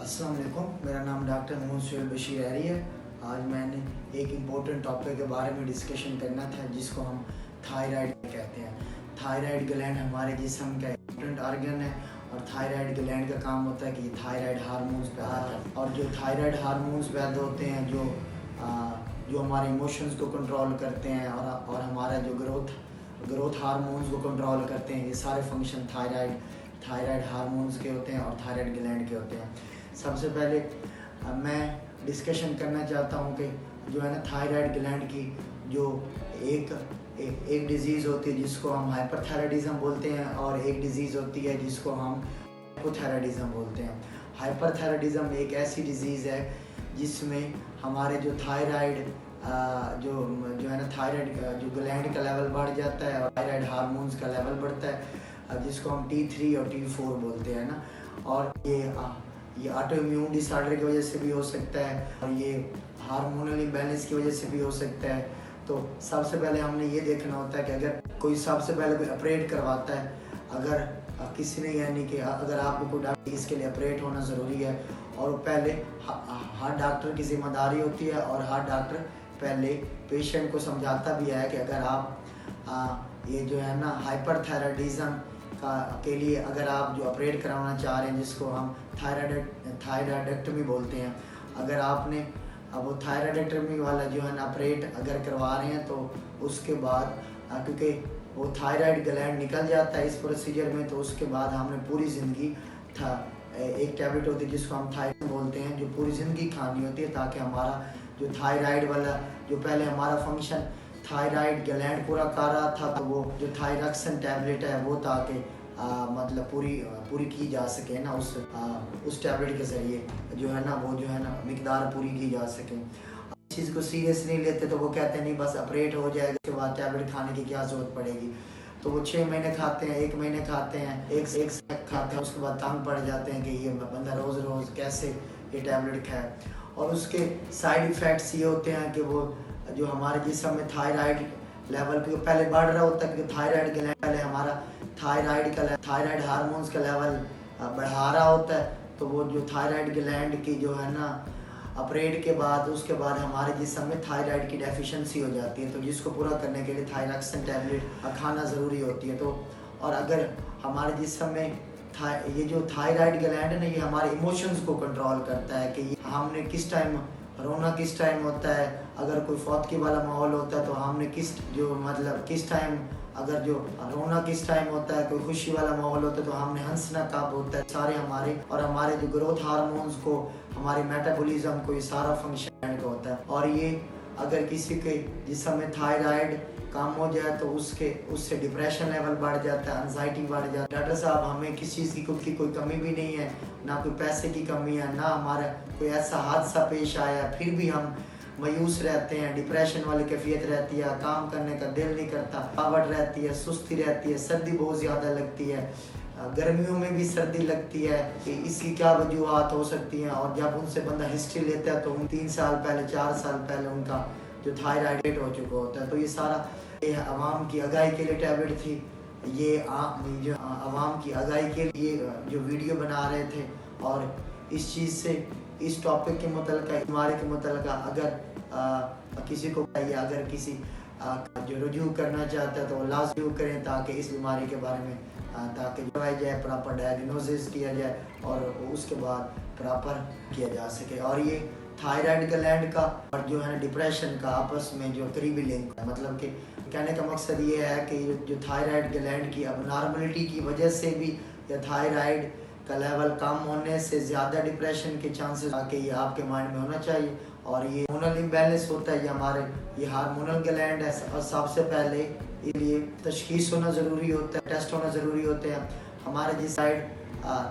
अस्सलाम वालेकुम, मेरा नाम डॉक्टर मोहम्मद सुहेल बशीर हैरी है। आज मैंने एक इम्पोर्टेंट टॉपिक के बारे में डिस्कशन करना था जिसको हम थायराइड कहते हैं। थायराइड ग्लैंड हमारे जिस्म का इम्पोर्टेंट ऑर्गन है और थायराइड ग्लैंड का काम होता है कि ये थायराइड हार्मोन्स पैदा करता है। और जो थायराइड हार्मोन्स पैदा होते हैं जो हमारे इमोशंस को कंट्रोल करते हैं और हमारा जो ग्रोथ हार्मोन्स को कंट्रोल करते हैं, ये सारे फंक्शन थायराइड हार्मोन्स के होते हैं और थायराइड ग्लैंड के होते हैं। सबसे पहले मैं डिस्कशन करना चाहता हूँ कि जो है ना थायराइड ग्लैंड की जो एक डिज़ीज़ होती है जिसको हम हाइपरथायराइडिज्म बोलते हैं और एक डिज़ीज़ होती है जिसको हम हाइपोथायराइडिज्म बोलते हैं। हाइपरथायराइडिज्म एक ऐसी डिज़ीज़ है जिसमें हमारे जो थायराइड जो है ना थायराइड जो ग्लैंड का लेवल बढ़ जाता है और थायराइड हार्मोन्स का लेवल बढ़ता है जिसको हम T3 और T4 बोलते हैं ना। और ये ऑटो इम्यून डिसऑर्डर की वजह से भी हो सकता है और ये हार्मोनल इम्बैलेंस की वजह से भी हो सकता है। तो सबसे पहले हमने ये देखना होता है कि अगर कोई सबसे पहले कोई ऑपरेट करवाता है, अगर किसी ने यानी कि अगर आपको कोई डॉक्टर इसके लिए ऑपरेट होना ज़रूरी है और पहले हर डॉक्टर की जिम्मेदारी होती है और हर डॉक्टर पहले पेशेंट को समझाता भी है कि अगर आप ये जो है ना हाइपरथायराइडिज्म के लिए अगर आप जो ऑपरेट कराना चाह रहे हैं जिसको हम थायराइडेक्टमी बोलते हैं, अगर आपने वो थायराइडेक्टमी वाला जो है ना ऑपरेट अगर करवा रहे हैं तो उसके बाद क्योंकि वो थायराइड ग्लैंड निकल जाता है इस प्रोसीजर में, तो उसके बाद हमने पूरी ज़िंदगी एक टैबलेट होती है जिसको हम थायराइड बोलते हैं जो पूरी ज़िंदगी खानी होती है ताकि हमारा जो थायराइड वाला जो पहले हमारा फंक्शन थायराइड ग्लैंड पूरा कर रहा था, तो वो जो थायरॉक्सिन टैबलेट है वो ताकि मतलब पूरी की जा सके ना उस टैबलेट के ज़रिए जो है ना वो जो है ना मिकदार पूरी की जा सके। इस चीज़ को सीरियस नहीं लेते तो वो कहते हैं नहीं बस ऑपरेट हो जाएगा उसके बाद टैबलेट खाने की क्या ज़रूरत पड़ेगी। तो वो 6 महीने खाते हैं, 1 महीने खाते हैं, एक साल खाते हैं, उसके बाद तंग पड़ जाते हैं कि ये बंदा रोज़ कैसे ये टैबलेट खाए। और उसके साइड इफ़ेक्ट्स ये होते हैं कि वो जो हमारे जिस्म में थायराइड लेवल के पहले बढ़ रहा होता है क्योंकि थायराइड ग्लैंड पहले हमारा थायराइड हार्मोन्स का लेवल बढ़ा रहा होता है, तो वो जो थायराइड ग्लैंड की जो है ना ऑपरेट के बाद उसके बाद हमारे जिस्म में थायराइड की डेफिशिएंसी हो जाती है, तो जिसको पूरा करने के लिए थायरॉक्सिन टैबलेट खाना ज़रूरी होती है। तो और अगर हमारे जिस्म में ये जो थायराइड ग्लैंड है ना ये हमारे इमोशंस को कंट्रोल करता है कि हमने किस टाइम रोना किस टाइम होता है, अगर कोई फौतगी वाला माहौल होता है तो हमने किस टाइम अगर जो रोना किस टाइम होता है, कोई खुशी वाला माहौल होता है तो हमने हंसना कब होता है, सारे हमारे जो ग्रोथ हार्मोन्स को हमारे मेटाबॉलिज्म को ये सारा फंक्शन का होता है। और ये अगर किसी के जिस्म में थायराइड कम हो जाए तो उससे डिप्रेशन लेवल बढ़ जाता है, एंजाइटी बढ़ जाता है। डॉक्टर साहब हमें किस चीज़ की कोई कमी भी नहीं है, ना कोई पैसे की कमी है, ना हमारा कोई ऐसा हादसा पेश आया फिर भी हम मायूस रहते हैं, डिप्रेशन वाली कैफियत रहती है, काम करने का दिल नहीं करता, थकावट रहती है, सुस्ती रहती है, सर्दी बहुत ज़्यादा लगती है, गर्मियों में भी सर्दी लगती है कि इसकी क्या वजूहत हो सकती हैं। और जब उनसे बंदा हिस्ट्री लेता है तो 3 साल पहले 4 साल पहले उनका जो थायराइड हो चुका होता है। तो ये सारा आवाम की आगाही के लिए टैबलेट थी, ये जो आवाम की आगाही के लिए जो वीडियो बना रहे थे। और इस चीज़ से इस टॉपिक के मुतल्लिक़ बीमारी के मुतल्लिक़ अगर किसी को अगर किसी जो रुजू करना चाहता है तो लाजमी करें ताकि इस बीमारी के बारे में ताकि करवाया जाए, प्रॉपर डायग्नोसिस किया जाए और उसके बाद प्रॉपर किया जा सके। और ये थायराइड ग्लैंड का और जो है डिप्रेशन का आपस में जो करीबी लिंक है, मतलब कि कहने का मकसद ये है कि जो थायराइड ग्लैंड की अबनॉर्मलिटी की वजह से भी या थायराइड का लेवल कम होने से ज़्यादा डिप्रेशन के चांसेस आके ये आपके माइंड में होना चाहिए। और ये हार्मोनल इम्बैलेंस होता है, ये हार्मोनल ग्लैंड है और सबसे पहले इसलिए तशखीस होना ज़रूरी होता है, टेस्ट होना ज़रूरी होते हैं। हमारे जिस साइड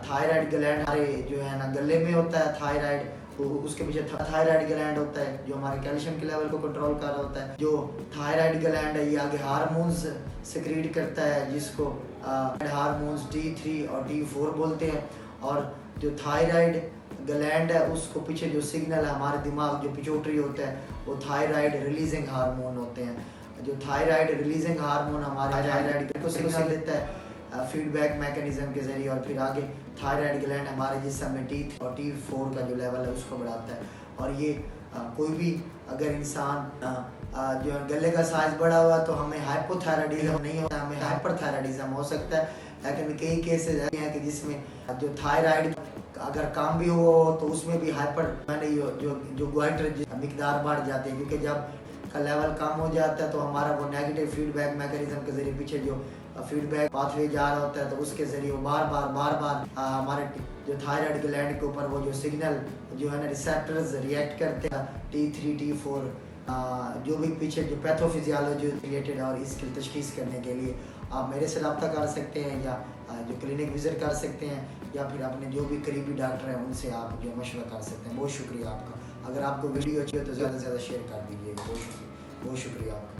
थायराइड ग्लैंड हमारे जो है ना गले में होता है थायराइड, उसके पीछे थायराइड ग्लैंड होता है जो हमारे कैल्शियम के लेवल को कंट्रोल कर रहा होता है। जो थायराइड ग्लैंड है ये आगे हार्मोन्स सिक्रीट करता है जिसको हार्मोन्स T3 और T4 बोलते हैं। और जो थायराइड ग्लैंड है उसको पीछे जो सिग्नल है हमारे दिमाग जो पिट्यूटरी होता है वो थायराइड रिलीजिंग हार्मोन होते हैं। जो थायराइड रिलीजिंग हार्मोन हमारे थायराइड को सिग्नल देता है फीडबैक मैकेनिज्म के ज़रिए और फिर आगे थायराइड ग्लैंड हमारे जिस्म में T3 और T4 का जो लेवल है उसको बढ़ाता है। और ये कोई भी अगर इंसान जो गले का साइज बड़ा हुआ तो हमें हाइपोथायराइडिज्म नहीं होता, हमें हाइपरथायराइडिज्म हो सकता है। लेकिन कई केसेस हैं कि जिसमें जो थायराइड अगर काम भी हो तो उसमें भी हाइपर मैंने जो ग्वाइटर मिकदार बढ़ जाती है, क्योंकि जब का लेवल कम हो जाता है तो हमारा वो नेगेटिव फीडबैक मैकेनिज्म के जरिए पीछे जो फीडबैक पाथवे जा रहा होता है, तो उसके जरिए वो बार बार हमारे जो थायराइड ग्लैंड के ऊपर वो जो सिग्नल जो है ना रिसेप्टर्स रिएक्ट करते हैं T3 T4 जो भी पीछे जो पैथोफिजियोलॉजी रिलेटेड, और इसकी तशखीस करने के लिए आप मेरे से रब्ता कर सकते हैं या जो क्लिनिक विजिट कर सकते हैं, या फिर अपने जो भी करीबी डॉक्टर हैं उनसे आप जो मशवरा कर सकते हैं। बहुत शुक्रिया आपका। अगर आपको वीडियो अच्छी हो तो ज़्यादा से ज़्यादा शेयर कर दीजिएगा। बहुत शुक्रिया आपका।